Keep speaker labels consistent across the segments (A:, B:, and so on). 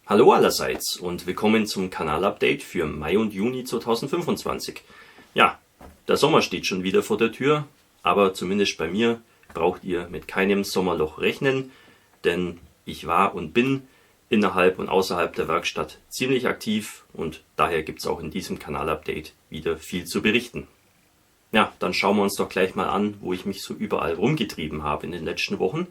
A: Hallo allerseits und willkommen zum Kanalupdate für Mai und Juni 2025. Ja, der Sommer steht schon wieder vor der Tür, aber zumindest bei mir braucht ihr mit keinem Sommerloch rechnen, denn ich war und bin innerhalb und außerhalb der Werkstatt ziemlich aktiv und daher gibt es auch in diesem Kanalupdate wieder viel zu berichten. Ja, dann schauen wir uns doch gleich mal an, wo ich mich so überall rumgetrieben habe in den letzten Wochen.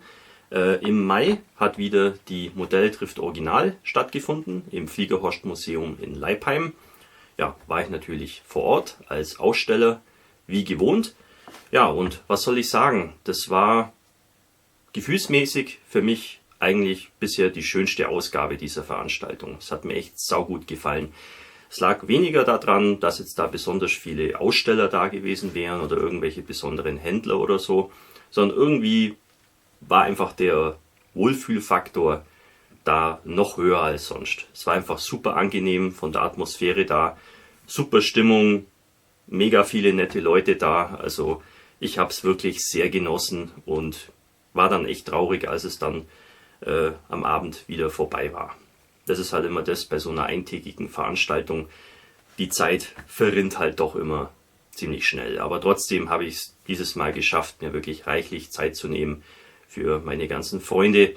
A: Im Mai hat wieder die Modelltrift Original stattgefunden im Fliegerhorst Museum in Leipheim. Ja, war ich natürlich vor Ort als Aussteller, wie gewohnt. Ja, und was soll ich sagen? Das war gefühlsmäßig für mich eigentlich bisher die schönste Ausgabe dieser Veranstaltung. Es hat mir echt saugut gefallen. Es lag weniger daran, dass jetzt da besonders viele Aussteller da gewesen wären oder irgendwelche besonderen Händler oder so, sondern irgendwie war einfach der Wohlfühlfaktor da noch höher als sonst. Es war einfach super angenehm von der Atmosphäre da, super Stimmung, mega viele nette Leute da. Also ich habe es wirklich sehr genossen und war dann echt traurig, als es dann am Abend wieder vorbei war. Das ist halt immer das bei so einer eintägigen Veranstaltung. Die Zeit verrinnt halt doch immer ziemlich schnell. Aber trotzdem habe ich es dieses Mal geschafft, mir wirklich reichlich Zeit zu nehmen für meine ganzen Freunde,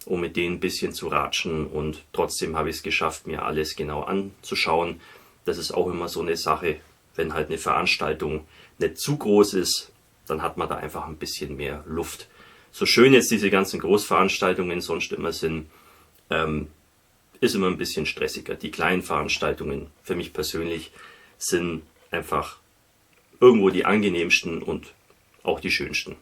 A: um mit denen ein bisschen zu ratschen, und trotzdem habe ich es geschafft, mir alles genau anzuschauen. Das ist auch immer so eine Sache, wenn halt eine Veranstaltung nicht zu groß ist, dann hat man da einfach ein bisschen mehr Luft. So schön jetzt diese ganzen Großveranstaltungen sonst immer sind, ist immer ein bisschen stressiger. Die kleinen Veranstaltungen für mich persönlich sind einfach irgendwo die angenehmsten und auch die schönsten.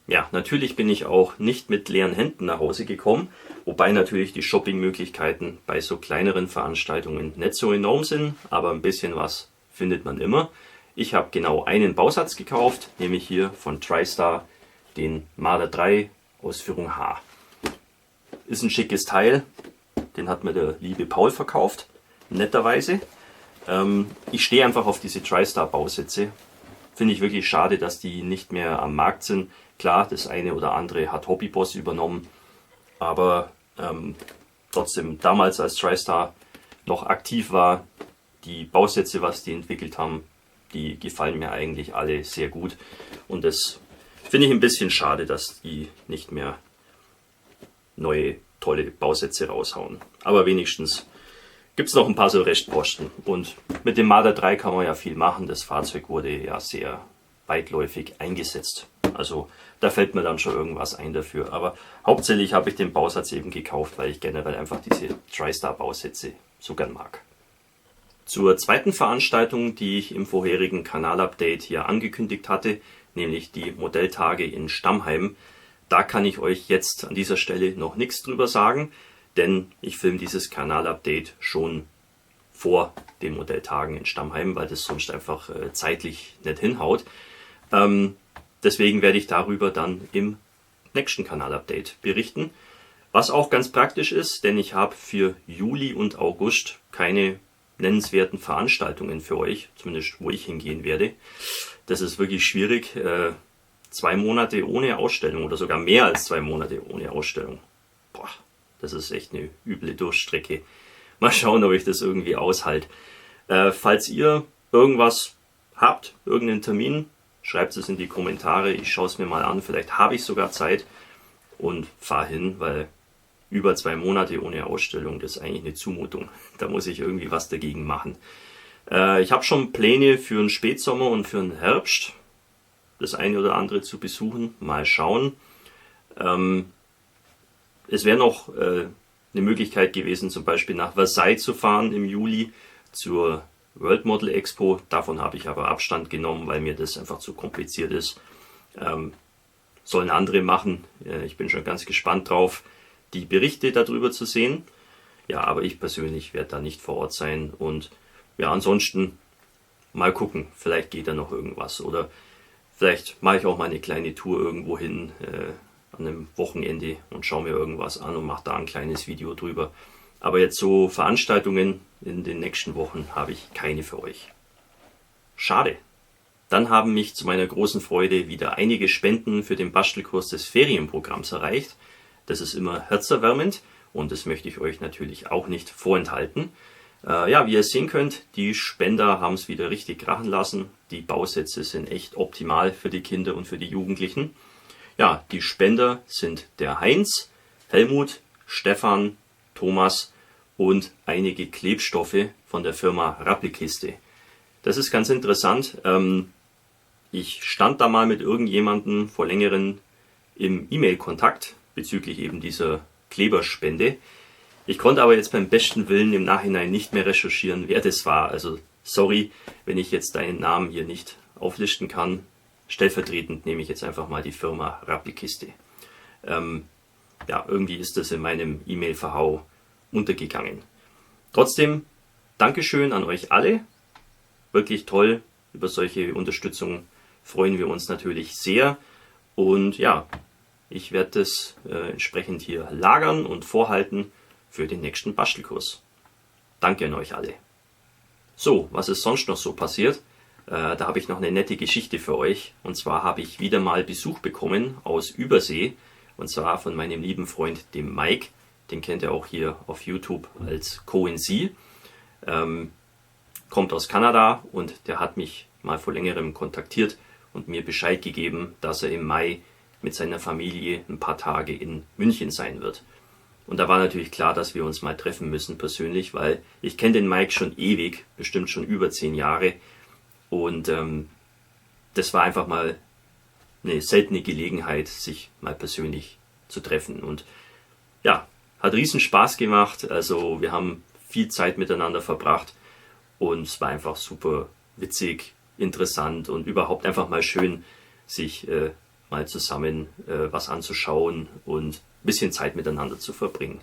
A: Ja, natürlich bin ich auch nicht mit leeren Händen nach Hause gekommen, wobei natürlich die Shoppingmöglichkeiten bei so kleineren Veranstaltungen nicht so enorm sind, aber ein bisschen was findet man immer. Ich habe genau einen Bausatz gekauft, nämlich hier von TriStar den Marder 3 Ausführung H. Ist ein schickes Teil, den hat mir der liebe Paul verkauft, netterweise. Ich stehe einfach auf diese TriStar Bausätze. Finde ich wirklich schade, dass die nicht mehr am Markt sind. Klar, das eine oder andere hat Hobbyboss übernommen, aber trotzdem, damals als TriStar noch aktiv war, die Bausätze, was die entwickelt haben, die gefallen mir eigentlich alle sehr gut. Und das finde ich ein bisschen schade, dass die nicht mehr neue, tolle Bausätze raushauen. Aber wenigstens gibt es noch ein paar so Restposten. Und mit dem Marder 3 kann man ja viel machen. Das Fahrzeug wurde ja sehr weitläufig eingesetzt. Also da fällt mir dann schon irgendwas ein dafür. Aber hauptsächlich habe ich den Bausatz eben gekauft, weil ich generell einfach diese TriStar Bausätze so gern mag. Zur zweiten Veranstaltung, die ich im vorherigen Kanalupdate hier angekündigt hatte, nämlich die Modelltage in Stammheim. Da kann ich euch jetzt an dieser Stelle noch nichts drüber sagen, denn ich filme dieses Kanalupdate schon vor den Modelltagen in Stammheim, weil das sonst einfach zeitlich nicht hinhaut. Deswegen werde ich darüber dann im nächsten Kanalupdate berichten. Was auch ganz praktisch ist, denn ich habe für Juli und August keine nennenswerten Veranstaltungen für euch, zumindest wo ich hingehen werde. Das ist wirklich schwierig. 2 Monate ohne Ausstellung oder sogar mehr als 2 Monate ohne Ausstellung. Boah, das ist echt eine üble Durchstrecke. Mal schauen, ob ich das irgendwie aushalte. Falls ihr irgendwas habt, irgendeinen Termin, schreibt es in die Kommentare. Ich schaue es mir mal an. Vielleicht habe ich sogar Zeit und fahre hin, weil über 2 Monate ohne Ausstellung, das ist eigentlich eine Zumutung. Da muss ich irgendwie was dagegen machen. Ich habe schon Pläne für den Spätsommer und für den Herbst, das eine oder andere zu besuchen. Mal schauen. Es wäre noch eine Möglichkeit gewesen, zum Beispiel nach Versailles zu fahren im Juli zur World Model Expo. Davon habe ich aber Abstand genommen, weil mir das einfach zu kompliziert ist. Sollen andere machen. Ich bin schon ganz gespannt drauf, die Berichte darüber zu sehen. Ja, aber ich persönlich werde da nicht vor Ort sein. Und ja, ansonsten mal gucken. Vielleicht geht da noch irgendwas. Oder vielleicht mache ich auch mal eine kleine Tour irgendwo hin an einem Wochenende und schaue mir irgendwas an und mache da ein kleines Video drüber. Aber jetzt so Veranstaltungen in den nächsten Wochen habe ich keine für euch. Schade. Dann haben mich zu meiner großen Freude wieder einige Spenden für den Bastelkurs des Ferienprogramms erreicht. Das ist immer herzerwärmend und das möchte ich euch natürlich auch nicht vorenthalten. Ja, wie ihr sehen könnt, die Spender haben es wieder richtig krachen lassen. Die Bausätze sind echt optimal für die Kinder und für die Jugendlichen. Ja, die Spender sind der Heinz, Helmut, Stefan, Thomas und einige Klebstoffe von der Firma Rappelkiste. Das ist ganz interessant. Ich stand da mal mit irgendjemandem vor längerem im E-Mail-Kontakt bezüglich eben dieser Kleberspende. Ich konnte aber jetzt beim besten Willen im Nachhinein nicht mehr recherchieren, wer das war. Also sorry, wenn ich jetzt deinen Namen hier nicht auflisten kann. Stellvertretend nehme ich jetzt einfach mal die Firma Rappelkiste. Ja, irgendwie ist das in meinem E-Mail-Verhau untergegangen. Trotzdem, Dankeschön an euch alle. Wirklich toll. Über solche Unterstützung freuen wir uns natürlich sehr. Und ja, ich werde das entsprechend hier lagern und vorhalten für den nächsten Bastelkurs. Danke an euch alle. So, was ist sonst noch so passiert? Da habe ich noch eine nette Geschichte für euch. Und zwar habe ich wieder mal Besuch bekommen aus Übersee. Und zwar von meinem lieben Freund, dem Mike. Den kennt ihr auch hier auf YouTube als CoNC. Kommt aus Kanada und der hat mich mal vor längerem kontaktiert und mir Bescheid gegeben, dass er im Mai mit seiner Familie ein paar Tage in München sein wird. Und da war natürlich klar, dass wir uns mal treffen müssen persönlich, weil ich kenne den Mike schon ewig, bestimmt schon über 10 Jahre. Und das war einfach mal eine seltene Gelegenheit, sich mal persönlich zu treffen. Und ja, hat riesen Spaß gemacht. Also wir haben viel Zeit miteinander verbracht und es war einfach super witzig, interessant und überhaupt einfach mal schön, sich mal zusammen was anzuschauen und ein bisschen Zeit miteinander zu verbringen.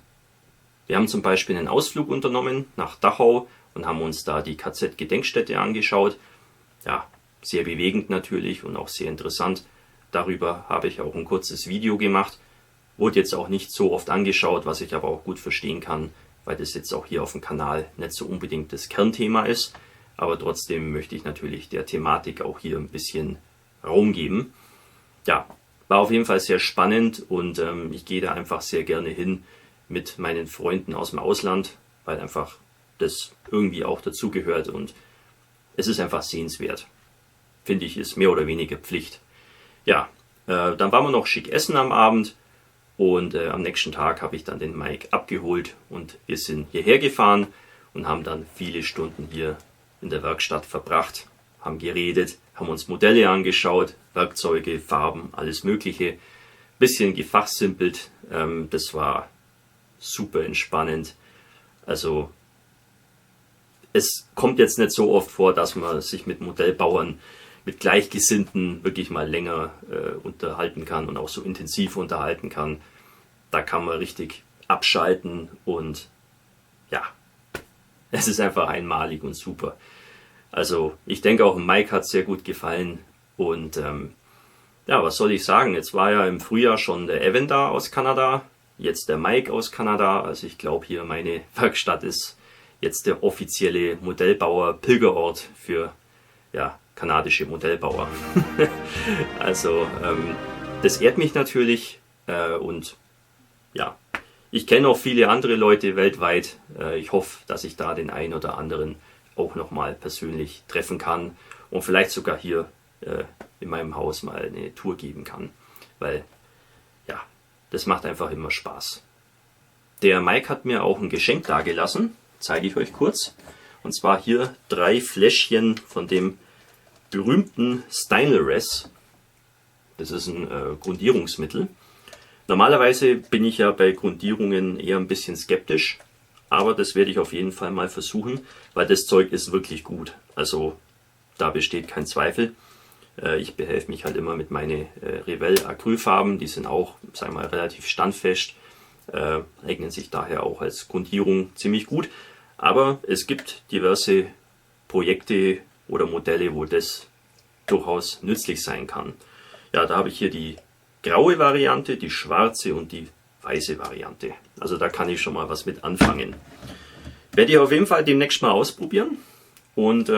A: Wir haben zum Beispiel einen Ausflug unternommen nach Dachau und haben uns da die KZ-Gedenkstätte angeschaut. Ja, sehr bewegend natürlich und auch sehr interessant. Darüber habe ich auch ein kurzes Video gemacht. Wurde jetzt auch nicht so oft angeschaut, was ich aber auch gut verstehen kann, weil das jetzt auch hier auf dem Kanal nicht so unbedingt das Kernthema ist. Aber trotzdem möchte ich natürlich der Thematik auch hier ein bisschen Raum geben. Ja, war auf jeden Fall sehr spannend und ich gehe da einfach sehr gerne hin mit meinen Freunden aus dem Ausland, weil einfach das irgendwie auch dazugehört und es ist einfach sehenswert. Finde ich, ist mehr oder weniger Pflicht. Ja, dann waren wir noch schick essen am Abend und am nächsten Tag habe ich dann den Mike abgeholt und wir sind hierher gefahren und haben dann viele Stunden hier in der Werkstatt verbracht, haben geredet, haben uns Modelle angeschaut, Werkzeuge, Farben, alles Mögliche, bisschen gefachsimpelt. Das war super entspannend. Also es kommt jetzt nicht so oft vor, dass man sich mit Modellbauern, mit Gleichgesinnten wirklich mal länger unterhalten kann und auch so intensiv unterhalten kann. Da kann man richtig abschalten und ja, es ist einfach einmalig und super. Also ich denke auch Mike hat es sehr gut gefallen und ja, was soll ich sagen, jetzt war ja im Frühjahr schon der Evan da aus Kanada, jetzt der Mike aus Kanada, also ich glaube hier meine Werkstatt ist jetzt der offizielle Modellbauer-Pilgerort für ja, kanadische Modellbauer. Also das ehrt mich natürlich und ja, ich kenne auch viele andere Leute weltweit. Ich hoffe, dass ich da den einen oder anderen auch nochmal persönlich treffen kann und vielleicht sogar hier in meinem Haus mal eine Tour geben kann, weil ja, das macht einfach immer Spaß. Der Mike hat mir auch ein Geschenk dagelassen, zeige ich euch kurz, und zwar hier 3 Fläschchen von dem berühmten Steinler-Rez. Das ist ein Grundierungsmittel. Normalerweise bin ich ja bei Grundierungen eher ein bisschen skeptisch, aber das werde ich auf jeden Fall mal versuchen, weil das Zeug ist wirklich gut. Also da besteht kein Zweifel. Ich behelfe mich halt immer mit meinen Revell Acrylfarben, die sind auch, sagen wir mal, relativ standfest, eignen sich daher auch als Grundierung ziemlich gut. Aber es gibt diverse Projekte oder Modelle, wo das durchaus nützlich sein kann. Ja, da habe ich hier die graue Variante, die schwarze und die weiße Variante. Also da kann ich schon mal was mit anfangen. Werde ich auf jeden Fall demnächst mal ausprobieren. Und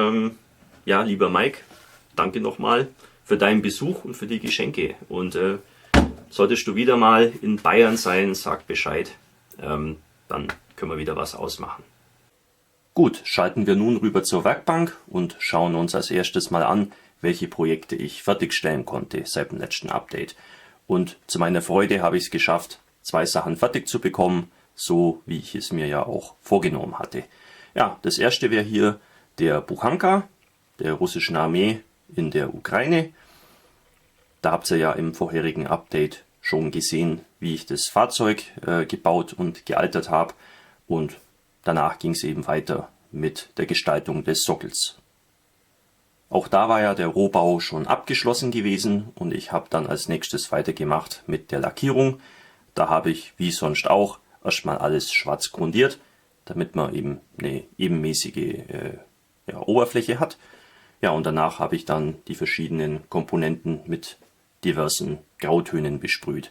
A: ja, lieber Mike, danke nochmal für deinen Besuch und für die Geschenke. Und solltest du wieder mal in Bayern sein, sag Bescheid. dann können wir wieder was ausmachen. Gut, schalten wir nun rüber zur Werkbank und schauen uns als erstes mal an, welche Projekte ich fertigstellen konnte seit dem letzten Update. Und zu meiner Freude habe ich es geschafft, 2 Sachen fertig zu bekommen, so wie ich es mir ja auch vorgenommen hatte. Ja, das erste wäre hier der Bukhanka der russischen Armee in der Ukraine. Da habt ihr ja im vorherigen Update schon gesehen, wie ich das Fahrzeug gebaut und gealtert habe. Und danach ging es eben weiter mit der Gestaltung des Sockels. Auch da war ja der Rohbau schon abgeschlossen gewesen und ich habe dann als nächstes weitergemacht mit der Lackierung. Da habe ich, wie sonst auch, erstmal alles schwarz grundiert, damit man eben eine ebenmäßige Oberfläche hat. Ja, und danach habe ich dann die verschiedenen Komponenten mit diversen Grautönen besprüht.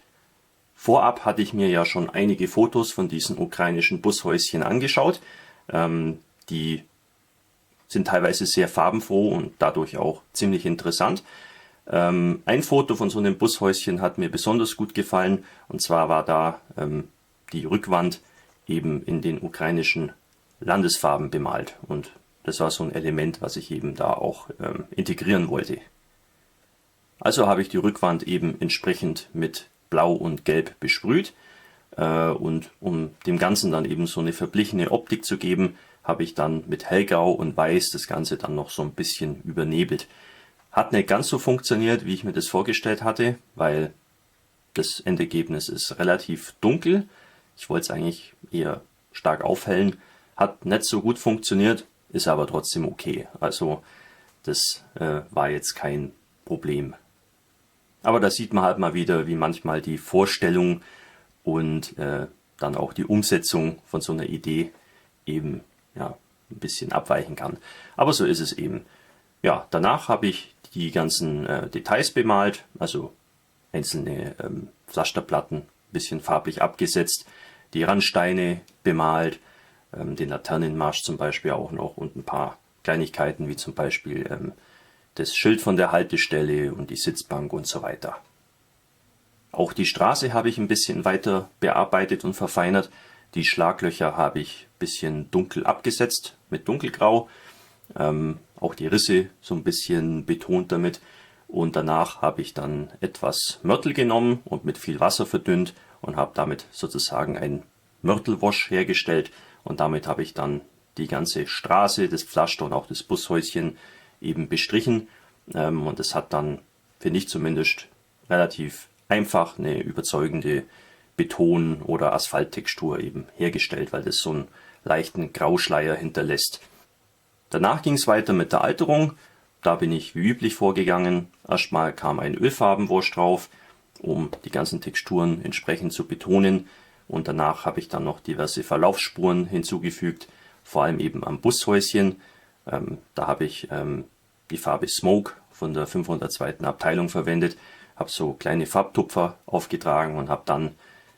A: Vorab hatte ich mir ja schon einige Fotos von diesen ukrainischen Bushäuschen angeschaut. Die sind teilweise sehr farbenfroh und dadurch auch ziemlich interessant. Ein Foto von so einem Bushäuschen hat mir besonders gut gefallen, und zwar war da die Rückwand eben in den ukrainischen Landesfarben bemalt, und das war so ein Element, was ich eben da auch integrieren wollte. Also habe ich die Rückwand eben entsprechend mit Blau und Gelb besprüht, und um dem Ganzen dann eben so eine verblichene Optik zu geben, habe ich dann mit Hellgrau und Weiß das Ganze dann noch so ein bisschen übernebelt. Hat nicht ganz so funktioniert, wie ich mir das vorgestellt hatte, weil das Endergebnis ist relativ dunkel. Ich wollte es eigentlich eher stark aufhellen. Hat nicht so gut funktioniert, ist aber trotzdem okay. Also das war jetzt kein Problem. Aber da sieht man halt mal wieder, wie manchmal die Vorstellung und dann auch die Umsetzung von so einer Idee eben ein bisschen abweichen kann. Aber so ist es eben. Ja, danach habe ich die ganzen Details bemalt, also einzelne Pflasterplatten ein bisschen farblich abgesetzt, die Randsteine bemalt, den Laternenmast zum Beispiel auch noch und ein paar Kleinigkeiten wie zum Beispiel das Schild von der Haltestelle und die Sitzbank und so weiter. Auch die Straße habe ich ein bisschen weiter bearbeitet und verfeinert. Die Schlaglöcher habe ich ein bisschen dunkel abgesetzt mit dunkelgrau. Auch die Risse so ein bisschen betont damit. Und danach habe ich dann etwas Mörtel genommen und mit viel Wasser verdünnt und habe damit sozusagen ein Mörtelwash hergestellt. Und damit habe ich dann die ganze Straße, das Pflaster und auch das Bushäuschen eben bestrichen. Und das hat dann, finde ich zumindest, relativ einfach eine überzeugende Beton- oder Asphalttextur eben hergestellt, weil das so einen leichten Grauschleier hinterlässt. Danach ging es weiter mit der Alterung. Da bin ich wie üblich vorgegangen. Erstmal kam ein Ölfarbenwash drauf, um die ganzen Texturen entsprechend zu betonen. Und danach habe ich dann noch diverse Verlaufsspuren hinzugefügt, vor allem eben am Bushäuschen. Da habe ich die Farbe Smoke von der 502. Abteilung verwendet, habe so kleine Farbtupfer aufgetragen und habe dann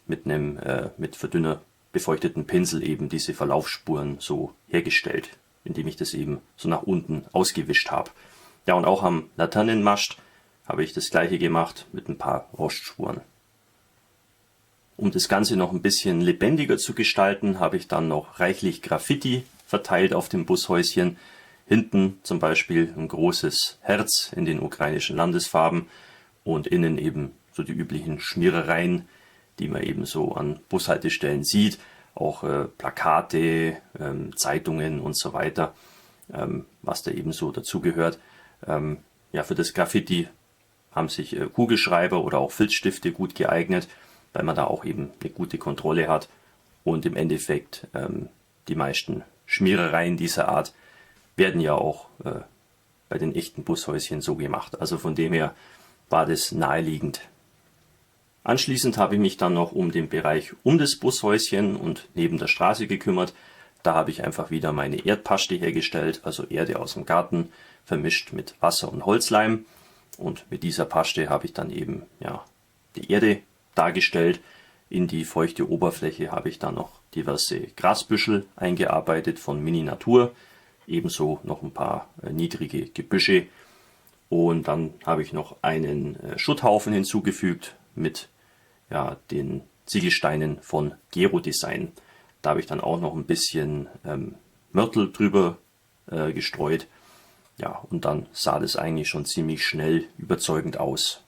A: mit einem mit Verdünner befeuchteten Pinsel eben diese Verlaufsspuren so hergestellt, indem ich das eben so nach unten ausgewischt habe. Ja, und auch am Laternenmast habe ich das gleiche gemacht mit ein paar Rostspuren. Um das Ganze noch ein bisschen lebendiger zu gestalten, habe ich dann noch reichlich Graffiti verteilt auf dem Bushäuschen. Hinten zum Beispiel ein großes Herz in den ukrainischen Landesfarben und innen eben so die üblichen Schmierereien, die man eben so an Bushaltestellen sieht. Auch Plakate, Zeitungen und so weiter, was da eben so dazugehört. Für das Graffiti haben sich Kugelschreiber oder auch Filzstifte gut geeignet, weil man da auch eben eine gute Kontrolle hat. Und im Endeffekt die meisten Schmierereien dieser Art werden ja auch bei den echten Bushäuschen so gemacht. Also von dem her war das naheliegend. Anschließend habe ich mich dann noch um den Bereich um das Bushäuschen und neben der Straße gekümmert. Da habe ich einfach wieder meine Erdpaste hergestellt, also Erde aus dem Garten, vermischt mit Wasser und Holzleim. Und mit dieser Paste habe ich dann eben die Erde dargestellt. In die feuchte Oberfläche habe ich dann noch diverse Grasbüschel eingearbeitet von Mini Natur. Ebenso noch ein paar niedrige Gebüsche. Und dann habe ich noch einen Schutthaufen hinzugefügt mit den Ziegelsteinen von Gero Design. Da habe ich dann auch noch ein bisschen Mörtel drüber gestreut. Ja, und dann sah das eigentlich schon ziemlich schnell überzeugend aus.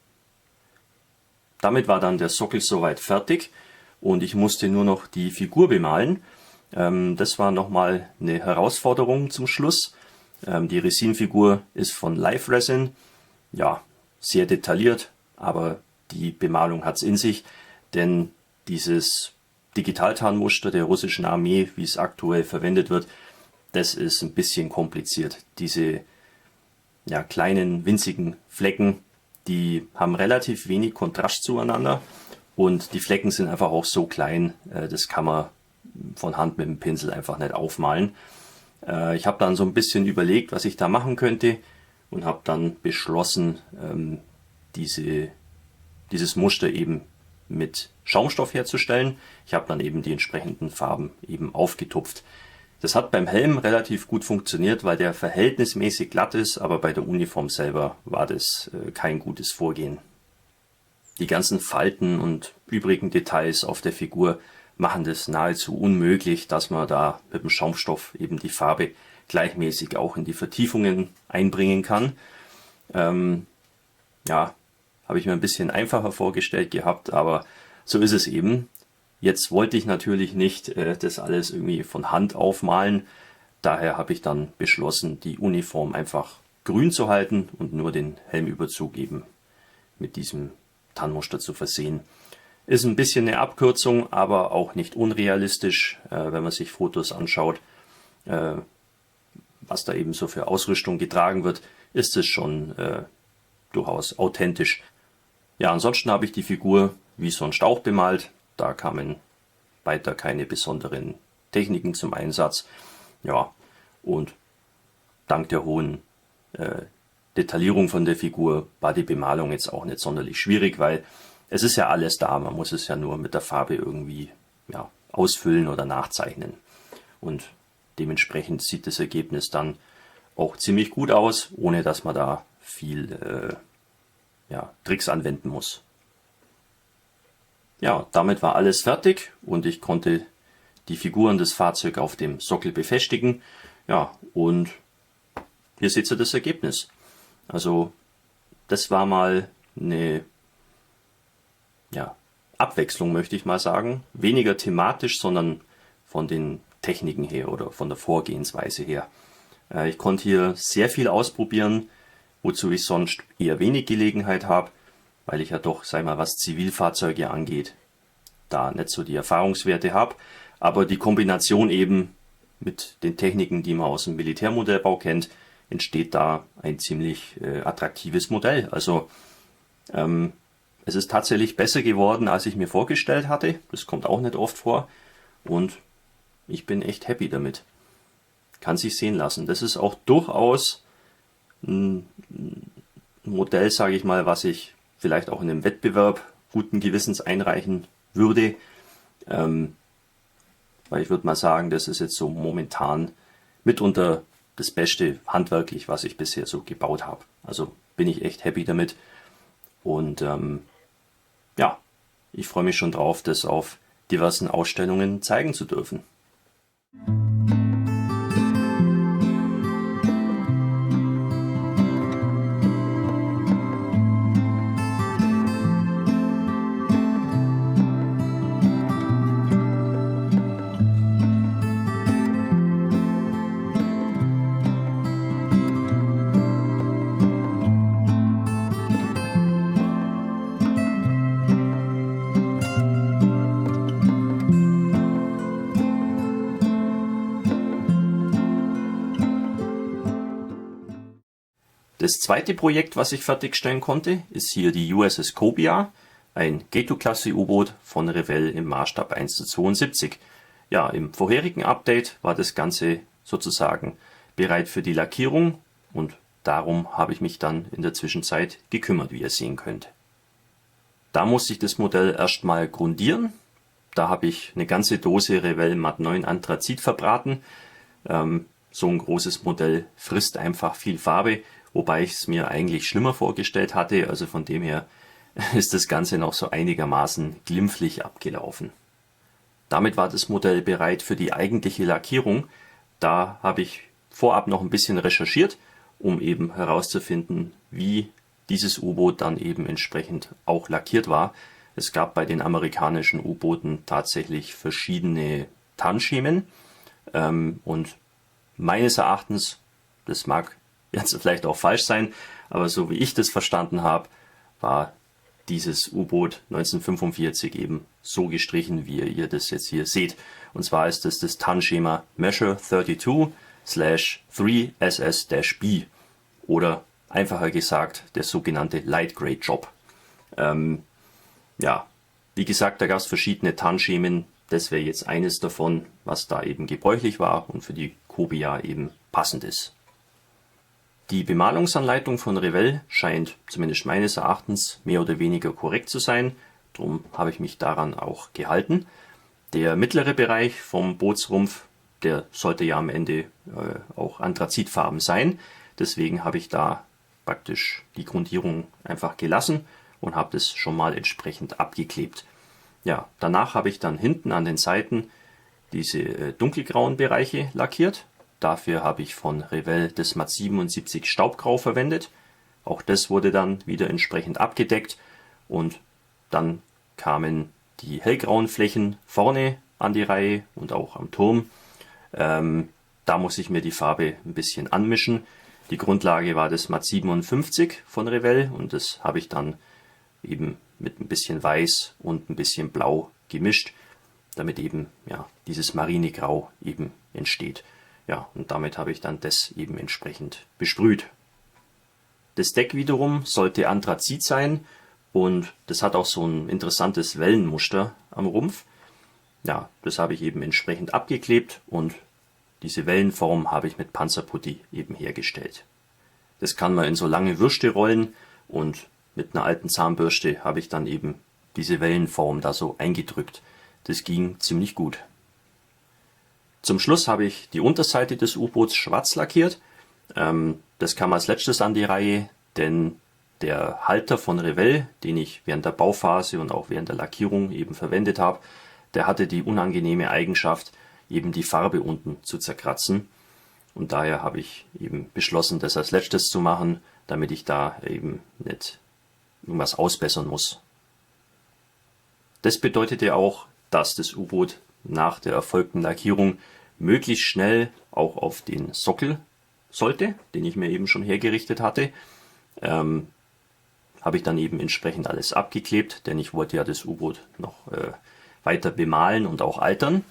A: Damit war dann der Sockel soweit fertig und ich musste nur noch die Figur bemalen. Das war nochmal eine Herausforderung zum Schluss. Die Resin-Figur ist von Live Resin. Ja, sehr detailliert, aber die Bemalung hat's in sich, denn dieses Digitaltarnmuster der russischen Armee, wie es aktuell verwendet wird, das ist ein bisschen kompliziert. Diese kleinen, winzigen Flecken, die haben relativ wenig Kontrast zueinander und die Flecken sind einfach auch so klein, das kann man von Hand mit dem Pinsel einfach nicht aufmalen. Ich habe dann so ein bisschen überlegt, was ich da machen könnte und habe dann beschlossen, dieses Muster eben mit Schaumstoff herzustellen. Ich habe dann eben die entsprechenden Farben eben aufgetupft. Das hat beim Helm relativ gut funktioniert, weil der verhältnismäßig glatt ist, aber bei der Uniform selber war das kein gutes Vorgehen. Die ganzen Falten und übrigen Details auf der Figur machen das nahezu unmöglich, dass man da mit dem Schaumstoff eben die Farbe gleichmäßig auch in die Vertiefungen einbringen kann. Habe ich mir ein bisschen einfacher vorgestellt gehabt, aber so ist es eben. Jetzt wollte ich natürlich nicht das alles irgendwie von Hand aufmalen. Daher habe ich dann beschlossen, die Uniform einfach grün zu halten und nur den Helmüberzug eben mit diesem Tarnmuster zu versehen. Ist ein bisschen eine Abkürzung, aber auch nicht unrealistisch, wenn man sich Fotos anschaut, was da eben so für Ausrüstung getragen wird, ist es schon durchaus authentisch. Ja, ansonsten habe ich die Figur wie sonst auch bemalt. Da kamen weiter keine besonderen Techniken zum Einsatz. Ja, und dank der hohen Detaillierung von der Figur war die Bemalung jetzt auch nicht sonderlich schwierig, weil es ist ja alles da. Man muss es ja nur mit der Farbe irgendwie ausfüllen oder nachzeichnen. Und dementsprechend sieht das Ergebnis dann auch ziemlich gut aus, ohne dass man da viel Tricks anwenden muss. Ja, damit war alles fertig und ich konnte die Figuren des Fahrzeugs auf dem Sockel befestigen. Ja, und hier seht ihr das Ergebnis. Also das war mal eine Abwechslung, möchte ich mal sagen. Weniger thematisch, sondern von den Techniken her oder von der Vorgehensweise her. Ich konnte hier sehr viel ausprobieren, wozu ich sonst eher wenig Gelegenheit habe, weil ich ja doch, was Zivilfahrzeuge angeht, da nicht so die Erfahrungswerte habe. Aber die Kombination eben mit den Techniken, die man aus dem Militärmodellbau kennt, entsteht da ein ziemlich attraktives Modell. Also es ist tatsächlich besser geworden, als ich mir vorgestellt hatte. Das kommt auch nicht oft vor. Und ich bin echt happy damit. Kann sich sehen lassen. Das ist auch durchaus ein Modell, sage ich mal, was ich vielleicht auch in einem Wettbewerb guten Gewissens einreichen würde. Weil ich würde mal sagen, das ist jetzt so momentan mitunter das Beste handwerklich, was ich bisher so gebaut habe. Also bin ich echt happy damit. Und ich freue mich schon drauf, das auf diversen Ausstellungen zeigen zu dürfen. Das zweite Projekt, was ich fertigstellen konnte, ist hier die USS Cobia, ein Gato-Klasse-U-Boot von Revell im Maßstab 1:72. Ja, im vorherigen Update war das Ganze sozusagen bereit für die Lackierung und darum habe ich mich dann in der Zwischenzeit gekümmert, wie ihr sehen könnt. Da musste ich das Modell erstmal grundieren. Da habe ich eine ganze Dose Revell Mat 9 Anthrazit verbraten. So ein großes Modell frisst einfach viel Farbe, wobei ich es mir eigentlich schlimmer vorgestellt hatte. Also von dem her ist das Ganze noch so einigermaßen glimpflich abgelaufen. Damit war das Modell bereit für die eigentliche Lackierung. Da habe ich vorab noch ein bisschen recherchiert, um eben herauszufinden, wie dieses U-Boot dann eben entsprechend auch lackiert war. Es gab bei den amerikanischen U-Booten tatsächlich verschiedene Tarnschemen und meines Erachtens, das mag jetzt vielleicht auch falsch sein, aber so wie ich das verstanden habe, war dieses U-Boot 1945 eben so gestrichen, wie ihr das jetzt hier seht. Und zwar ist das Tarnschema Measure 32/3SS-B oder einfacher gesagt der sogenannte Light Grade Job. Ja, wie gesagt, da gab es verschiedene Tarnschemen. Das wäre jetzt eines davon, was da eben gebräuchlich war und für die Cobia eben passend ist. Die Bemalungsanleitung von Revell scheint zumindest meines Erachtens mehr oder weniger korrekt zu sein. Darum habe ich mich daran auch gehalten. Der mittlere Bereich vom Bootsrumpf, der sollte ja am Ende auch anthrazitfarben sein. Deswegen habe ich da praktisch die Grundierung einfach gelassen und habe das schon mal entsprechend abgeklebt. Ja, danach habe ich dann hinten an den Seiten diese dunkelgrauen Bereiche lackiert. Dafür habe ich von Revell das Matt 77 Staubgrau verwendet. Auch das wurde dann wieder entsprechend abgedeckt und dann kamen die hellgrauen Flächen vorne an die Reihe und auch am Turm. Da muss ich mir die Farbe ein bisschen anmischen. Die Grundlage war das Matt 57 von Revell und das habe ich dann eben mit ein bisschen Weiß und ein bisschen Blau gemischt, damit eben ja dieses Marinegrau eben entsteht. Ja, und damit habe ich dann das eben entsprechend besprüht. Das Deck wiederum sollte Anthrazit sein und das hat auch so ein interessantes Wellenmuster am Rumpf. Ja, das habe ich eben entsprechend abgeklebt und diese Wellenform habe ich mit Panzerputty eben hergestellt. Das kann man in so lange Würste rollen und mit einer alten Zahnbürste habe ich dann eben diese Wellenform da so eingedrückt. Das ging ziemlich gut. Zum Schluss habe ich die Unterseite des U-Boots schwarz lackiert. Das kam als letztes an die Reihe, denn der Halter von Revell, den ich während der Bauphase und auch während der Lackierung eben verwendet habe, der hatte die unangenehme Eigenschaft, eben die Farbe unten zu zerkratzen. Und daher habe ich eben beschlossen, das als letztes zu machen, damit ich da eben nicht irgendwas ausbessern muss. Das bedeutete auch, dass das U-Boot nach der erfolgten Lackierung möglichst schnell auch auf den Sockel sollte, den ich mir eben schon hergerichtet hatte. Habe ich dann eben entsprechend alles abgeklebt, denn ich wollte ja das U-Boot noch weiter bemalen und auch altern.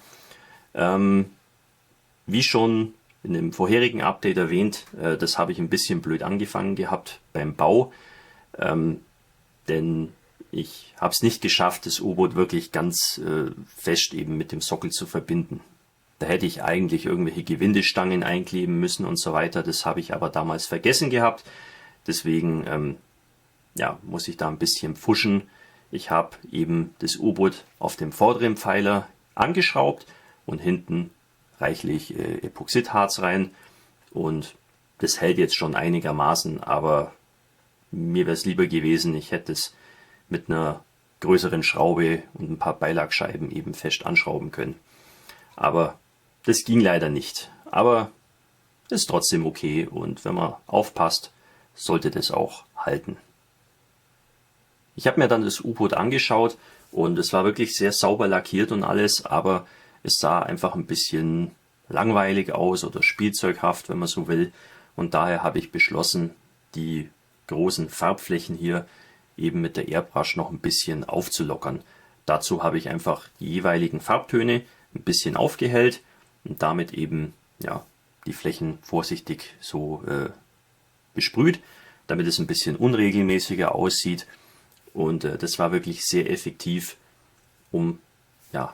A: Wie schon in dem vorherigen Update erwähnt, das habe ich ein bisschen blöd angefangen gehabt beim Bau, denn ich habe es nicht geschafft, das U-Boot wirklich ganz fest eben mit dem Sockel zu verbinden. Da hätte ich eigentlich irgendwelche Gewindestangen einkleben müssen und so weiter. Das habe ich aber damals vergessen gehabt. Deswegen ja, muss ich da ein bisschen pfuschen. Ich habe eben das U-Boot auf dem vorderen Pfeiler angeschraubt und hinten reichlich Epoxidharz rein. Und das hält jetzt schon einigermaßen, aber mir wäre es lieber gewesen, ich hätte es mit einer größeren Schraube und ein paar Beilagscheiben eben fest anschrauben können. Aber das ging leider nicht. Aber ist trotzdem okay und wenn man aufpasst, sollte das auch halten. Ich habe mir dann das U-Boot angeschaut und es war wirklich sehr sauber lackiert und alles, aber es sah einfach ein bisschen langweilig aus oder spielzeughaft, wenn man so will. Und daher habe ich beschlossen, die großen Farbflächen hier eben mit der Airbrush noch ein bisschen aufzulockern. Dazu habe ich einfach die jeweiligen Farbtöne ein bisschen aufgehellt und damit eben ja die Flächen vorsichtig so besprüht, damit es ein bisschen unregelmäßiger aussieht. Und das war wirklich sehr effektiv, um ja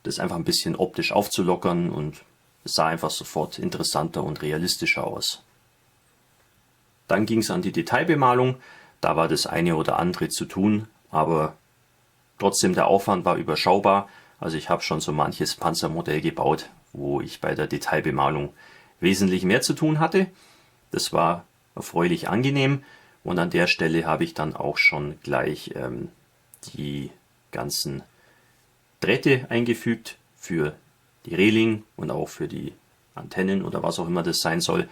A: das einfach ein bisschen optisch aufzulockern und es sah einfach sofort interessanter und realistischer aus. Dann ging es an die Detailbemalung. Da war das eine oder andere zu tun, aber trotzdem der Aufwand war überschaubar. Also ich habe schon so manches Panzermodell gebaut, wo ich bei der Detailbemalung wesentlich mehr zu tun hatte. Das war erfreulich angenehm und an der Stelle habe ich dann auch schon gleich die ganzen Drähte eingefügt für die Reling und auch für die Antennen oder was auch immer das sein soll.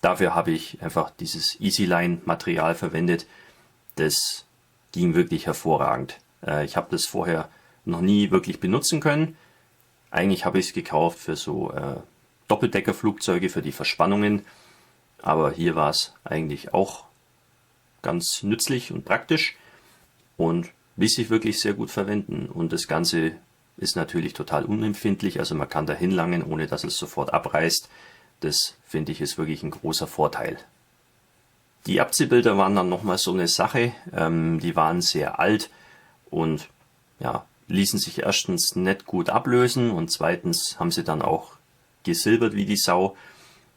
A: Dafür habe ich einfach dieses EasyLine-Material verwendet. Das ging wirklich hervorragend. Ich habe das vorher noch nie wirklich benutzen können. Eigentlich habe ich es gekauft für so Doppeldeckerflugzeuge, für die Verspannungen. Aber hier war es eigentlich auch ganz nützlich und praktisch und ließ sich wirklich sehr gut verwenden. Und das Ganze ist natürlich total unempfindlich, also man kann da hinlangen, ohne dass es sofort abreißt. Das finde ich ist wirklich ein großer Vorteil. Die Abziehbilder waren dann nochmal so eine Sache. Die waren sehr alt und ja, ließen sich erstens nicht gut ablösen und zweitens haben sie dann auch gesilbert wie die Sau.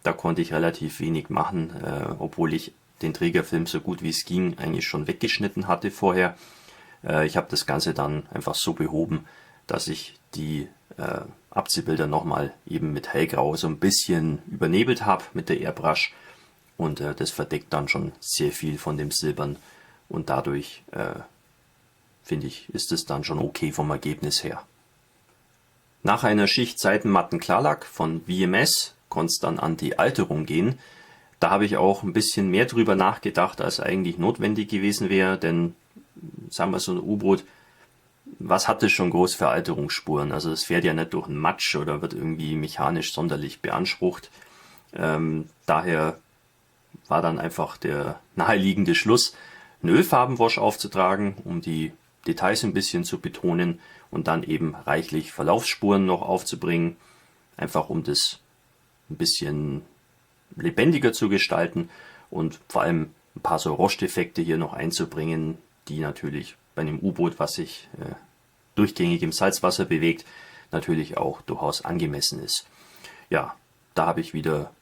A: Da konnte ich relativ wenig machen, obwohl ich den Trägerfilm so gut wie es ging eigentlich schon weggeschnitten hatte vorher. Ich habe das Ganze dann einfach so behoben, dass ich die Abziehbilder nochmal eben mit hellgrau so ein bisschen übernebelt habe mit der Airbrush und das verdeckt dann schon sehr viel von dem Silbern und dadurch finde ich, ist es dann schon okay vom Ergebnis her. Nach einer Schicht Seitenmatten Klarlack von VMS konnte es dann an die Alterung gehen. Da habe ich auch ein bisschen mehr drüber nachgedacht, als eigentlich notwendig gewesen wäre, denn sagen wir so ein U-Boot, was hat es schon groß für Alterungsspuren? Also es fährt ja nicht durch einen Matsch oder wird irgendwie mechanisch sonderlich beansprucht. Daher war dann einfach der naheliegende Schluss, einen Ölfarbenwash aufzutragen, um die Details ein bisschen zu betonen und dann eben reichlich Verlaufsspuren noch aufzubringen, einfach um das ein bisschen lebendiger zu gestalten und vor allem ein paar so Rosteffekte hier noch einzubringen, die natürlich bei einem U-Boot, was sich durchgängig im Salzwasser bewegt, natürlich auch durchaus angemessen ist. Ja, da habe ich wieder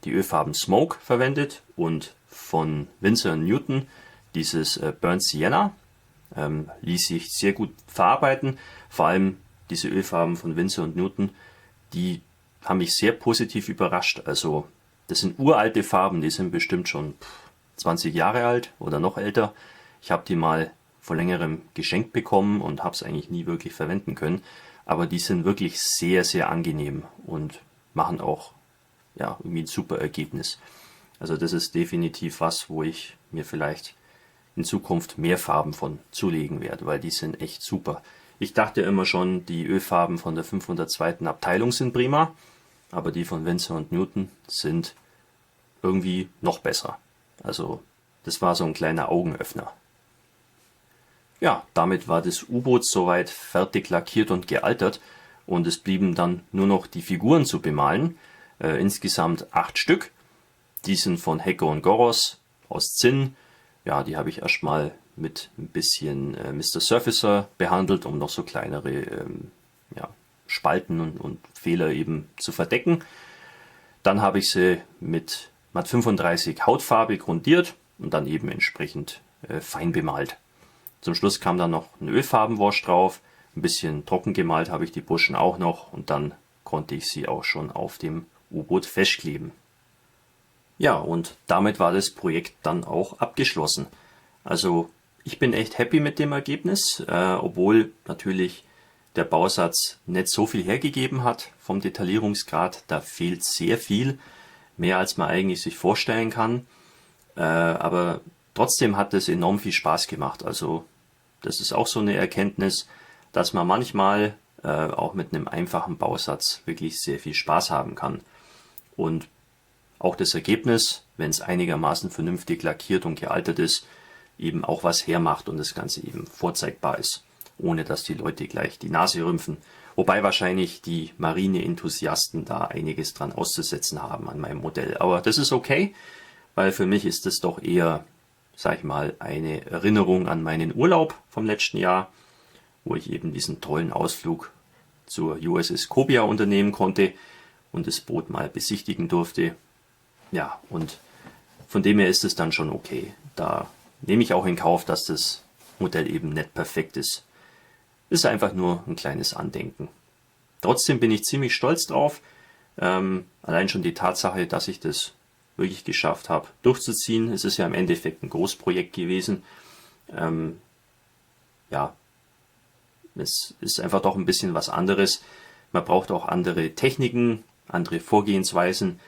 A: die Ölfarben Smoke verwendet und von Winsor & Newton dieses Burnt Sienna. Ließ sich sehr gut verarbeiten. Vor allem diese Ölfarben von Winsor & Newton, die haben mich sehr positiv überrascht. Also das sind uralte Farben, die sind bestimmt schon 20 Jahre alt oder noch älter. Ich habe die mal vor längerem geschenkt bekommen und habe es eigentlich nie wirklich verwenden können. Aber die sind wirklich sehr, sehr angenehm und machen auch ja, irgendwie ein super Ergebnis. Also das ist definitiv was, wo ich mir vielleicht in Zukunft mehr Farben von zulegen werde, weil die sind echt super. Ich dachte immer schon, die Ölfarben von der 502. Abteilung sind prima, aber die von Winsor & Newton sind irgendwie noch besser. Also das war so ein kleiner Augenöffner. Ja, damit war das U-Boot soweit fertig lackiert und gealtert und es blieben dann nur noch die Figuren zu bemalen. Insgesamt 8 Stück. Die sind von Hecke & Goros aus Zinn. Ja, die habe ich erstmal mit ein bisschen Mr. Surfacer behandelt, um noch so kleinere Spalten und Fehler eben zu verdecken. Dann habe ich sie mit Matt 35 Hautfarbe grundiert und dann eben entsprechend fein bemalt. Zum Schluss kam dann noch ein Ölfarbenwash drauf, ein bisschen trocken gemalt habe ich die Buschen auch noch und dann konnte ich sie auch schon auf dem U-Boot festkleben. Ja, und damit war das Projekt dann auch abgeschlossen. Also ich bin echt happy mit dem Ergebnis, obwohl natürlich der Bausatz nicht so viel hergegeben hat vom Detaillierungsgrad. Da fehlt sehr viel, mehr als man eigentlich sich vorstellen kann. Aber trotzdem hat es enorm viel Spaß gemacht. Also das ist auch so eine Erkenntnis, dass man manchmal auch mit einem einfachen Bausatz wirklich sehr viel Spaß haben kann. Und auch das Ergebnis, wenn es einigermaßen vernünftig lackiert und gealtert ist, eben auch was hermacht und das Ganze eben vorzeigbar ist, ohne dass die Leute gleich die Nase rümpfen. Wobei wahrscheinlich die Marine-Enthusiasten da einiges dran auszusetzen haben an meinem Modell. Aber das ist okay, weil für mich ist es doch eher, sag ich mal, eine Erinnerung an meinen Urlaub vom letzten Jahr, wo ich eben diesen tollen Ausflug zur USS Cobia unternehmen konnte und das Boot mal besichtigen durfte. Ja, und von dem her ist es dann schon okay. Da nehme ich auch in Kauf, dass das Modell eben nicht perfekt ist. Ist einfach nur ein kleines Andenken. Trotzdem bin ich ziemlich stolz drauf. Allein schon die Tatsache, dass ich das wirklich geschafft habe, durchzuziehen. Es ist ja im Endeffekt ein Großprojekt gewesen. Ja, es ist einfach doch ein bisschen was anderes. Man braucht auch andere Techniken, andere Vorgehensweisen.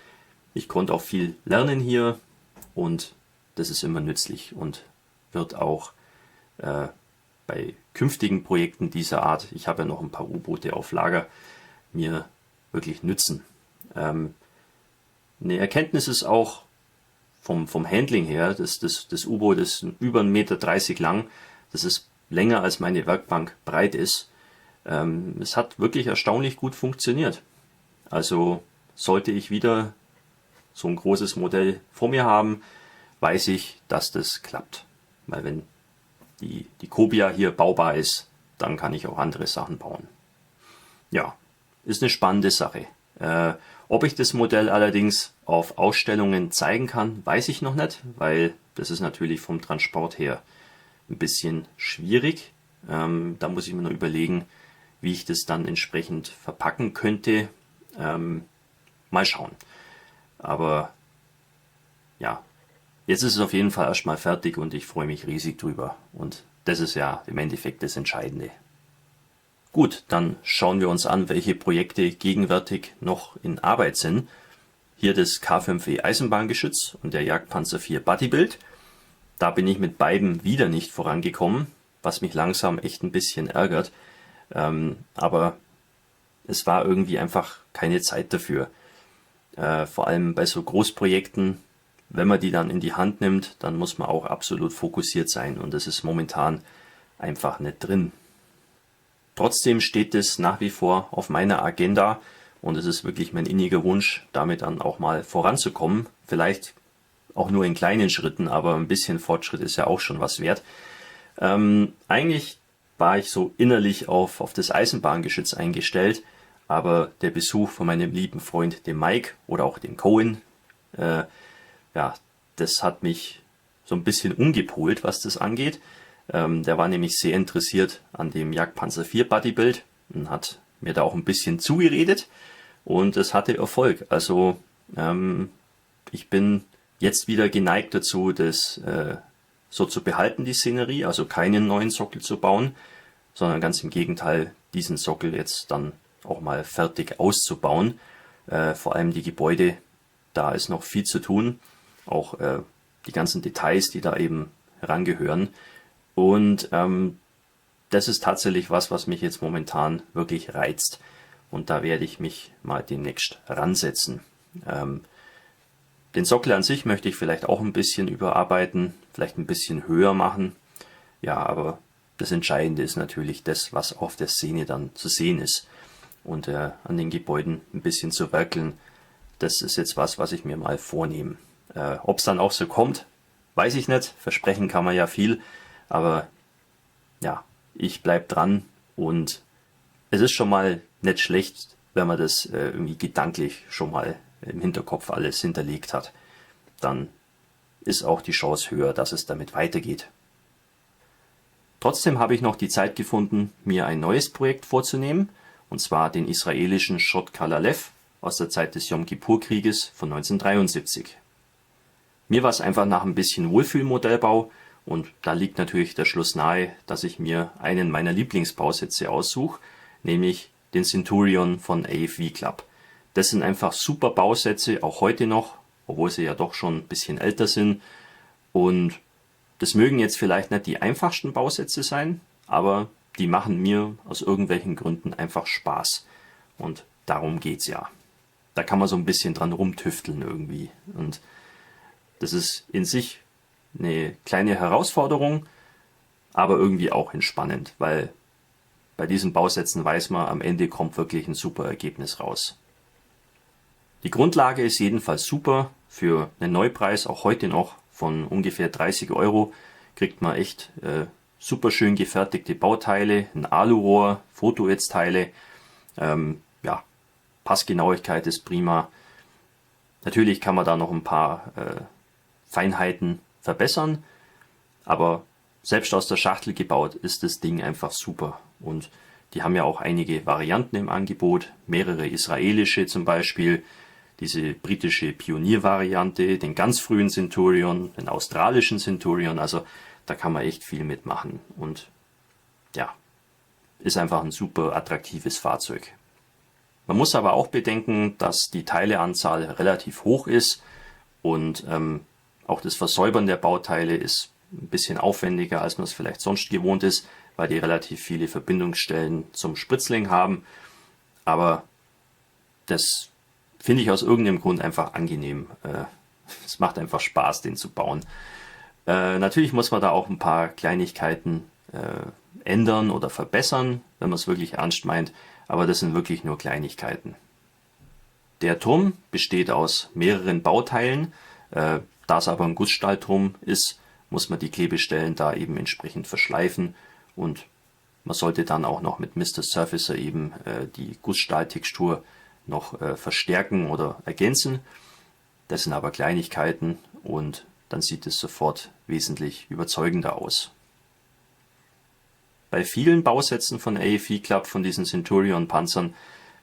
A: Ich konnte auch viel lernen hier und das ist immer nützlich und wird auch bei künftigen Projekten dieser Art, ich habe ja noch ein paar U-Boote auf Lager, mir wirklich nützen. Eine Erkenntnis ist auch vom Handling her, das U-Boot ist über 1,30 Meter lang, das ist länger als meine Werkbank breit ist. Es hat wirklich erstaunlich gut funktioniert. Also sollte ich wieder so ein großes Modell vor mir haben, weiß ich, dass das klappt. Weil wenn die Cobia hier baubar ist, dann kann ich auch andere Sachen bauen. Ja, ist eine spannende Sache. Ob ich das Modell allerdings auf Ausstellungen zeigen kann, weiß ich noch nicht, weil das ist natürlich vom Transport her ein bisschen schwierig. Da muss ich mir noch überlegen, wie ich das dann entsprechend verpacken könnte. Mal schauen. Aber ja, jetzt ist es auf jeden Fall erstmal fertig und ich freue mich riesig drüber. Und das ist ja im Endeffekt das Entscheidende. Gut, dann schauen wir uns an, welche Projekte gegenwärtig noch in Arbeit sind. Hier das K5E Eisenbahngeschütz und der Jagdpanzer IV Bodybuild. Da bin ich mit beiden wieder nicht vorangekommen, was mich langsam echt ein bisschen ärgert. Aber es war irgendwie einfach keine Zeit dafür. Vor allem bei so Großprojekten, wenn man die dann in die Hand nimmt, dann muss man auch absolut fokussiert sein und das ist momentan einfach nicht drin. Trotzdem steht es nach wie vor auf meiner Agenda und es ist wirklich mein inniger Wunsch, damit dann auch mal voranzukommen. Vielleicht auch nur in kleinen Schritten, aber ein bisschen Fortschritt ist ja auch schon was wert. Eigentlich war ich so innerlich auf das Eisenbahngeschütz eingestellt, aber der Besuch von meinem lieben Freund, dem Mike oder auch dem Cohen, das hat mich so ein bisschen umgepolt, was das angeht. Der war nämlich sehr interessiert an dem Jagdpanzer IV Bodybuild und hat mir da auch ein bisschen zugeredet und es hatte Erfolg. Also ich bin jetzt wieder geneigt dazu, das so zu behalten, die Szenerie, also keinen neuen Sockel zu bauen, sondern ganz im Gegenteil, diesen Sockel jetzt dann auch mal fertig auszubauen. Vor allem die Gebäude, da ist noch viel zu tun, auch die ganzen Details, die da eben herangehören. Und das ist tatsächlich was mich jetzt momentan wirklich reizt. Und da werde ich mich mal demnächst ransetzen. Den Sockel an sich möchte ich vielleicht auch ein bisschen überarbeiten, vielleicht ein bisschen höher machen. Ja, aber das Entscheidende ist natürlich das, was auf der Szene dann zu sehen ist. Und an den Gebäuden ein bisschen zu werkeln, das ist jetzt was ich mir mal vornehme. Ob es dann auch so kommt, weiß ich nicht. Versprechen kann man ja viel. Aber ja, ich bleib dran und es ist schon mal nicht schlecht, wenn man das irgendwie gedanklich schon mal im Hinterkopf alles hinterlegt hat. Dann ist auch die Chance höher, dass es damit weitergeht. Trotzdem habe ich noch die Zeit gefunden, mir ein neues Projekt vorzunehmen, und zwar den israelischen Shot Kalalev aus der Zeit des Yom Kippur-Krieges von 1973. Mir war es einfach nach ein bisschen Wohlfühlmodellbau und da liegt natürlich der Schluss nahe, dass ich mir einen meiner Lieblingsbausätze aussuche, nämlich den Centurion von AFV Club. Das sind einfach super Bausätze, auch heute noch, obwohl sie ja doch schon ein bisschen älter sind. Und das mögen jetzt vielleicht nicht die einfachsten Bausätze sein, aber die machen mir aus irgendwelchen Gründen einfach Spaß. Und darum geht's ja. Da kann man so ein bisschen dran rumtüfteln irgendwie. Und das ist in sich eine kleine Herausforderung, aber irgendwie auch entspannend, weil bei diesen Bausätzen weiß man, am Ende kommt wirklich ein super Ergebnis raus. Die Grundlage ist jedenfalls super. Für einen Neupreis, auch heute noch, von ungefähr 30 € kriegt man echt super schön gefertigte Bauteile, ein Alurohr, Fotoetzteile, Passgenauigkeit ist prima. Natürlich kann man da noch ein paar Feinheiten verbessern, aber selbst aus der Schachtel gebaut ist das Ding einfach super. Und die haben ja auch einige Varianten im Angebot, mehrere israelische zum Beispiel, diese britische Pioniervariante, den ganz frühen Centurion, den australischen Centurion, also da kann man echt viel mitmachen. Und ja, ist einfach ein super attraktives Fahrzeug. Man muss aber auch bedenken, dass die Teileanzahl relativ hoch ist und auch das Versäubern der Bauteile ist ein bisschen aufwendiger, als man es vielleicht sonst gewohnt ist, weil die relativ viele Verbindungsstellen zum Spritzling haben. Aber das finde ich aus irgendeinem Grund einfach angenehm. Es macht einfach Spaß, den zu bauen. Natürlich muss man da auch ein paar Kleinigkeiten ändern oder verbessern, wenn man es wirklich ernst meint. Aber das sind wirklich nur Kleinigkeiten. Der Turm besteht aus mehreren Bauteilen. Da es aber ein Gussstahlturm ist, muss man die Klebestellen da eben entsprechend verschleifen und man sollte dann auch noch mit Mr. Surfacer eben die Gussstahltextur noch verstärken oder ergänzen. Das sind aber Kleinigkeiten und dann sieht es sofort wesentlich überzeugender aus. Bei vielen Bausätzen von AFE Club, von diesen Centurion-Panzern,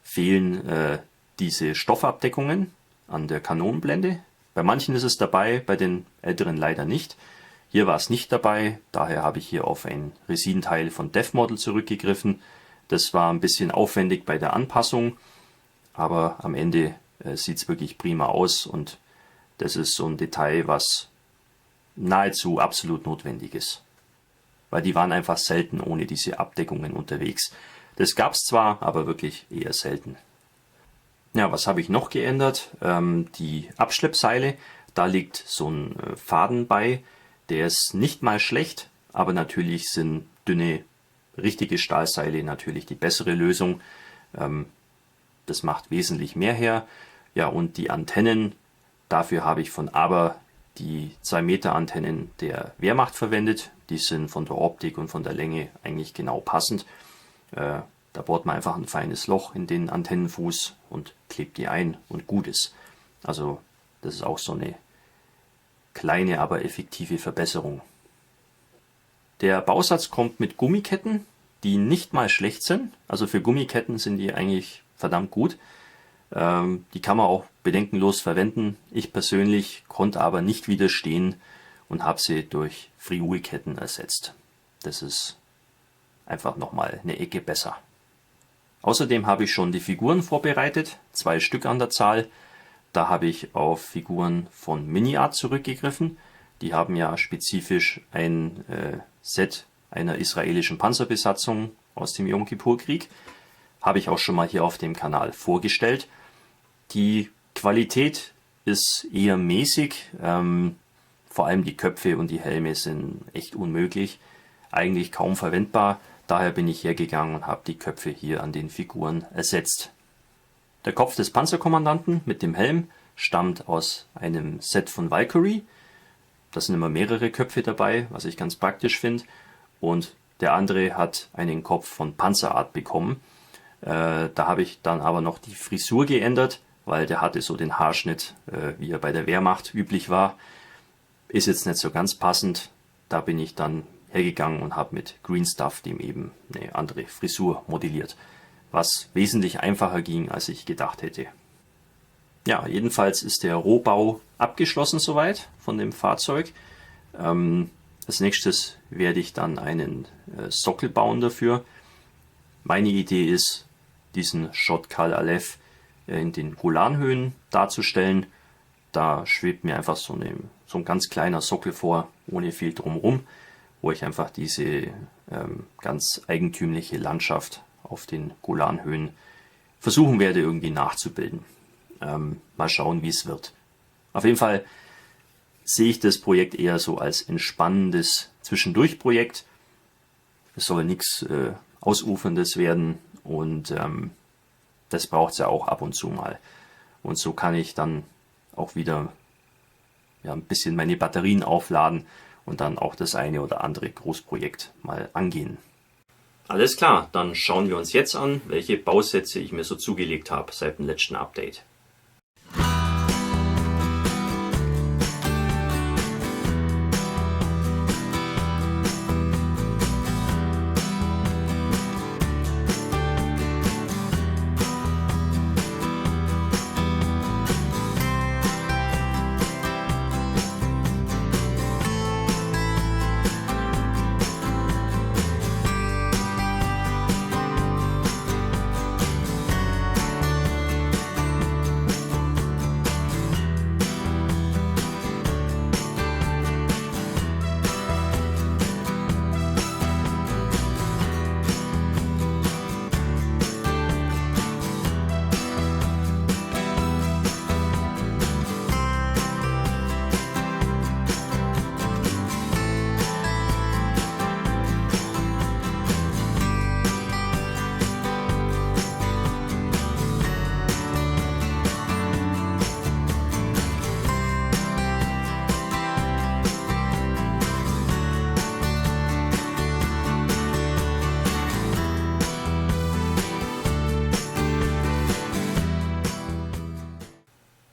A: fehlen diese Stoffabdeckungen an der Kanonenblende. Bei manchen ist es dabei, bei den älteren leider nicht. Hier war es nicht dabei, daher habe ich hier auf ein Resinteil von Dev Model zurückgegriffen. Das war ein bisschen aufwendig bei der Anpassung, aber am Ende sieht es wirklich prima aus und das ist so ein Detail, was nahezu absolut notwendig ist. Weil die waren einfach selten ohne diese Abdeckungen unterwegs. Das gab es zwar, aber wirklich eher selten. Ja, was habe ich noch geändert? Die Abschleppseile, da liegt so ein Faden bei, der ist nicht mal schlecht, aber natürlich sind dünne, richtige Stahlseile natürlich die bessere Lösung. Das macht wesentlich mehr her. Ja, und die Antennen, dafür habe ich von Aber die 2 Meter Antennen der Wehrmacht verwendet. Die sind von der Optik und von der Länge eigentlich genau passend. Da bohrt man einfach ein feines Loch in den Antennenfuß und klebt die ein und gut ist. Also das ist auch so eine kleine, aber effektive Verbesserung. Der Bausatz kommt mit Gummiketten, die nicht mal schlecht sind. Also für Gummiketten sind die eigentlich verdammt gut. Die kann man auch bedenkenlos verwenden. Ich persönlich konnte aber nicht widerstehen und habe sie durch Friuli-Ketten ersetzt. Das ist einfach nochmal eine Ecke besser. Außerdem habe ich schon die Figuren vorbereitet, 2 Stück an der Zahl. Da habe ich auf Figuren von Mini-Art zurückgegriffen. Die haben ja spezifisch ein Set einer israelischen Panzerbesatzung aus dem Yom Kippur-Krieg. Habe ich auch schon mal hier auf dem Kanal vorgestellt. Die Qualität ist eher mäßig. Vor allem die Köpfe und die Helme sind echt unmöglich. Eigentlich kaum verwendbar. Daher bin ich hergegangen und habe die Köpfe hier an den Figuren ersetzt. Der Kopf des Panzerkommandanten mit dem Helm stammt aus einem Set von Valkyrie. Da sind immer mehrere Köpfe dabei, was ich ganz praktisch finde. Und der andere hat einen Kopf von Panzerart bekommen. Da habe ich dann aber noch die Frisur geändert, weil der hatte so den Haarschnitt, wie er bei der Wehrmacht üblich war. Ist jetzt nicht so ganz passend. Da bin ich dann hergegangen und habe mit Green Stuff dem eben eine andere Frisur modelliert, was wesentlich einfacher ging, als ich gedacht hätte. Ja, jedenfalls ist der Rohbau abgeschlossen soweit von dem Fahrzeug. Als nächstes werde ich dann einen Sockel bauen dafür. Meine Idee ist, diesen Shot Kal Aleph in den Golanhöhen darzustellen. Da schwebt mir einfach so ein ganz kleiner Sockel vor, ohne viel drumherum, wo ich einfach diese ganz eigentümliche Landschaft auf den Golanhöhen versuchen werde irgendwie nachzubilden. Mal schauen, wie es wird. Auf jeden Fall sehe ich das Projekt eher so als entspannendes Zwischendurch-Projekt. Es soll nichts Ausuferndes werden und das braucht es ja auch ab und zu mal. Und so kann ich dann auch wieder ein bisschen meine Batterien aufladen und dann auch das eine oder andere Großprojekt mal angehen. Alles klar, dann schauen wir uns jetzt an, welche Bausätze ich mir so zugelegt habe seit dem letzten Update.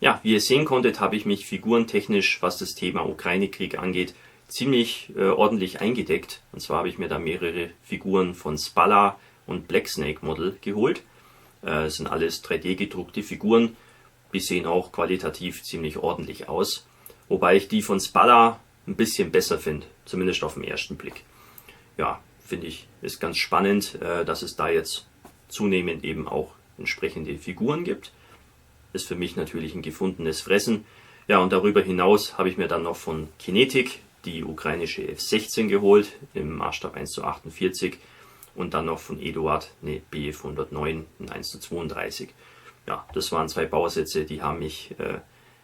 A: Ja, wie ihr sehen konntet, habe ich mich figurentechnisch, was das Thema Ukraine-Krieg angeht, ziemlich ordentlich eingedeckt. Und zwar habe ich mir da mehrere Figuren von Spalla und Black Snake Model geholt. Das sind alles 3D gedruckte Figuren. Die sehen auch qualitativ ziemlich ordentlich aus. Wobei ich die von Spalla ein bisschen besser finde, zumindest auf den ersten Blick. Ja, finde ich, ist ganz spannend, dass es da jetzt zunehmend eben auch entsprechende Figuren gibt. Ist für mich natürlich ein gefundenes Fressen. Ja, und darüber hinaus habe ich mir dann noch von Kinetic die ukrainische F-16 geholt, im Maßstab 1:48 und dann noch von Eduard eine Bf 109 in 1:32. Ja, das waren zwei Bausätze, die haben mich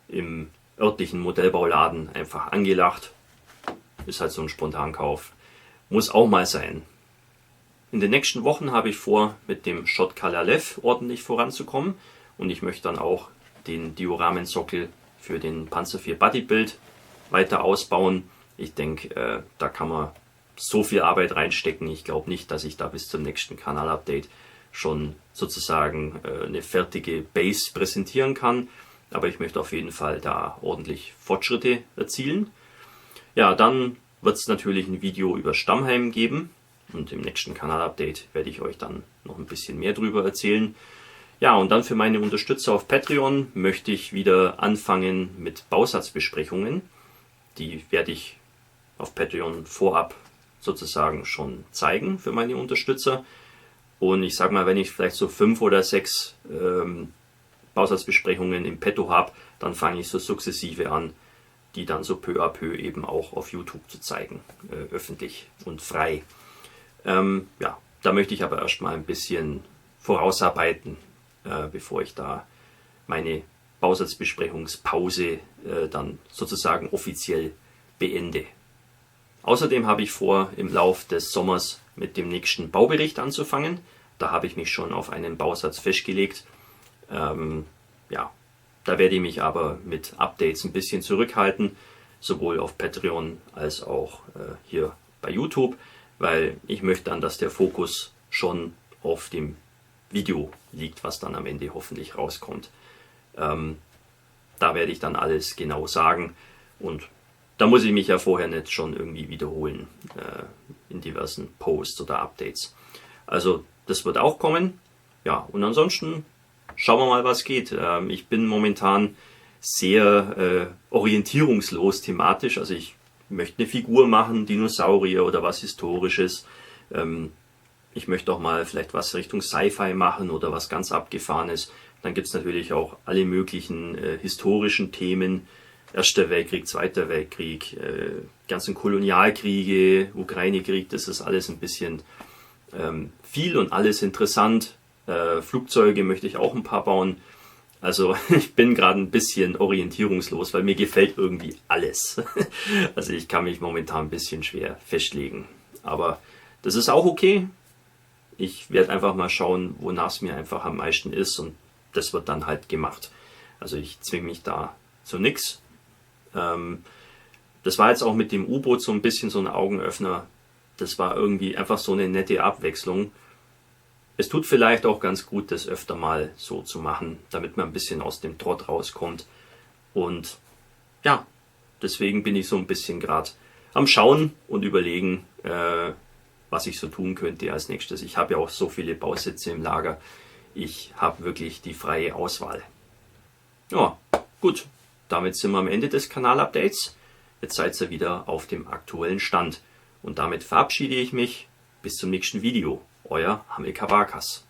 A: im örtlichen Modellbauladen einfach angelacht. Ist halt so ein Spontankauf. Muss auch mal sein. In den nächsten Wochen habe ich vor, mit dem Shot Kalalev ordentlich voranzukommen. Und ich möchte dann auch den Dioramensockel für den Panzer IV Bodybuild weiter ausbauen. Ich denke, da kann man so viel Arbeit reinstecken. Ich glaube nicht, dass ich da bis zum nächsten Kanalupdate schon sozusagen eine fertige Base präsentieren kann. Aber ich möchte auf jeden Fall da ordentlich Fortschritte erzielen. Ja, dann wird es natürlich ein Video über Stammheim geben. Und im nächsten Kanalupdate werde ich euch dann noch ein bisschen mehr drüber erzählen. Ja, und dann für meine Unterstützer auf Patreon möchte ich wieder anfangen mit Bausatzbesprechungen. Die werde ich auf Patreon vorab sozusagen schon zeigen für meine Unterstützer. Und ich sag mal, wenn ich vielleicht so 5 oder 6 Bausatzbesprechungen im Petto habe, dann fange ich so sukzessive an, die dann so peu à peu eben auch auf YouTube zu zeigen, öffentlich und frei. Ja, da möchte ich aber erstmal ein bisschen vorausarbeiten, bevor ich da meine Bausatzbesprechungspause dann sozusagen offiziell beende. Außerdem habe ich vor, im Lauf des Sommers mit dem nächsten Baubericht anzufangen. Da habe ich mich schon auf einen Bausatz festgelegt. Ja, da werde ich mich aber mit Updates ein bisschen zurückhalten, sowohl auf Patreon als auch hier bei YouTube, weil ich möchte dann, dass der Fokus schon auf dem Video liegt, was dann am Ende hoffentlich rauskommt. Da werde ich dann alles genau sagen und da muss ich mich ja vorher nicht schon irgendwie wiederholen in diversen Posts oder Updates. Also das wird auch kommen. Ja, und ansonsten schauen wir mal, was geht. Ich bin momentan sehr orientierungslos thematisch. Also ich möchte eine Figur machen, Dinosaurier oder was Historisches. Ich möchte auch mal vielleicht was Richtung Sci-Fi machen oder was ganz Abgefahrenes. Dann gibt es natürlich auch alle möglichen historischen Themen. Erster Weltkrieg, Zweiter Weltkrieg, ganzen Kolonialkriege, Ukraine-Krieg, das ist alles ein bisschen viel und alles interessant. Flugzeuge möchte ich auch ein paar bauen. Also ich bin gerade ein bisschen orientierungslos, weil mir gefällt irgendwie alles. Also ich kann mich momentan ein bisschen schwer festlegen. Aber das ist auch okay. Ich werde einfach mal schauen, wonach es mir einfach am meisten ist und das wird dann halt gemacht. Also ich zwinge mich da zu nichts. Das war jetzt auch mit dem U-Boot so ein bisschen so ein Augenöffner. Das war irgendwie einfach so eine nette Abwechslung. Es tut vielleicht auch ganz gut, das öfter mal so zu machen, damit man ein bisschen aus dem Trott rauskommt. Und ja, deswegen bin ich so ein bisschen gerade am Schauen und überlegen, was ich so tun könnte als nächstes. Ich habe ja auch so viele Bausitze im Lager. Ich habe wirklich die freie Auswahl. Ja, gut. Damit sind wir am Ende des Kanalupdates. Jetzt seid ihr wieder auf dem aktuellen Stand. Und damit verabschiede ich mich. Bis zum nächsten Video. Euer Hamilcar Barkas.